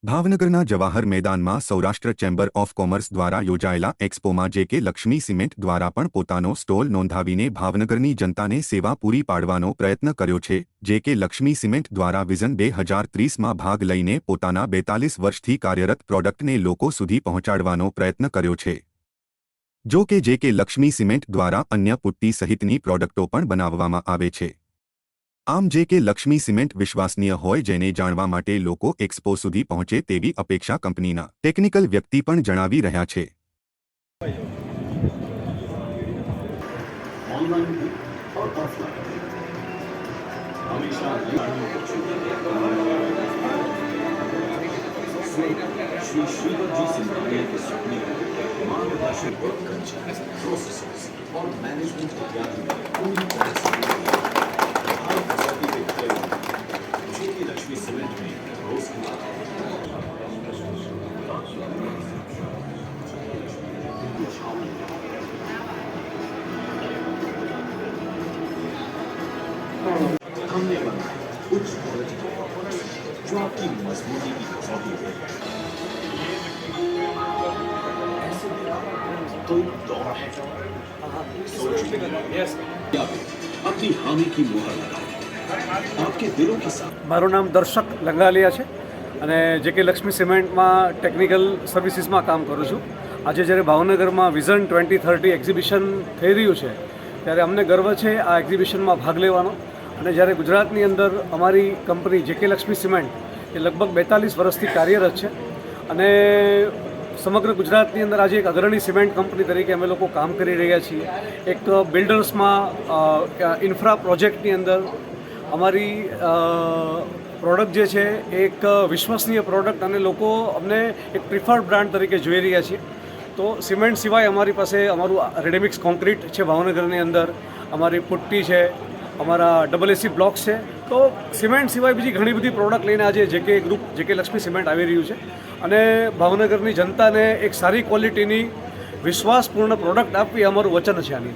ભાવનગરના જવાહર મેદાનમાં Saurashtra chamber of commerce દ્વારા યોજાયેલા એક્સપોમાં જે કે લક્ષ્મી સિમેન્ટ દ્વારા પણ પોતાનો સ્ટોલ નોંધાવીને ભાવનગરની જનતાને સેવા પૂરી પાડવાનો પ્રયત્ન કર્યો છે। જે કે લક્ષ્મી સિમેન્ટ દ્વારા વિઝન 2030માં ભાગ લઈને પોતાના 42 વર્ષથી કાર્યરત પ્રોડક્ટને લોકો સુધી પહોંચાડવાનો પ્રયત્ન કર્યો છે। જો કે જે કે લક્ષ્મી સિમેન્ટ દ્વારા અન્ય પુટ્ટી સહિતની પ્રોડક્ટો પણ બનાવવામાં આવે છે। આમ જે કે લક્ષ્મી સિમેન્ટ વિશ્વસનીય હોય જેને જાણવા માટે લોકો એક્સપો સુધી પહોંચે તેવી અપેક્ષા કંપનીના ટેકનિકલ વ્યક્તિ પણ જણાવી રહ્યા છે। श्री श्रीवत जी सिंधानिया के सपने को मार्गदर्शन प्रोसेसेस और मैनेजमेंट इत्यादि में पूरी तरह से लक्ष्मी सीमेंट में रोज की बात हमने बनाया उच्च क्वालिटी के प्रोडक्ट्स जो आपकी मजबूती की कसौटी है। ऐसे में कोई दौर है अपनी हामी की मुहर लगाए आपके दिलों के साथ। મારું નામ દર્શક લંગાલિયા છે અને જે કે લક્ષ્મી સિમેન્ટમાં ટેકનિકલ સર્વિસીસમાં કામ કરું છું। આજે જ્યારે ભાવનગરમાં વિઝન 2030 એક્ઝિબિશન થઈ રહ્યું છે ત્યારે અમને ગર્વ છે આ એક્ઝિબિશનમાં ભાગ લેવાનો। અને જ્યારે ગુજરાતની અંદર અમારી કંપની જે કે લક્ષ્મી સિમેન્ટ એ લગભગ 42 વર્ષથી કાર્યરત છે અને સમગ્ર ગુજરાતની અંદર આજે એક અગ્રણી સિમેન્ટ કંપની તરીકે અમે લોકો કામ કરી રહ્યા છીએ। એક બિલ્ડર્સમાં ઇન્ફ્રા પ્રોજેક્ટની અંદર અમારી પ્રોડક્ટ જે છે એક વિશ્વસનીય પ્રોડક્ટ અને લોકો અમને એક પ્રિફર્ડ બ્રાન્ડ તરીકે જોઈ રહ્યા છીએ। તો સિમેન્ટ સિવાય અમારી પાસે અમારું રેડીમિક્સ કોન્ક્રીટ છે ભાવનગરની અંદર, અમારી પુટ્ટી છે, અમારા AAC બ્લોક્સ છે। તો સિમેન્ટ સિવાય બીજી ઘણી બધી પ્રોડક્ટ લઈને આજે જે કે ગ્રુપ જે કે લક્ષ્મી સિમેન્ટ આવી રહ્યું છે અને ભાવનગરની જનતાને એક સારી ક્વોલિટીની વિશ્વાસપૂર્ણ પ્રોડક્ટ આપવી અમારું વચન છે આની।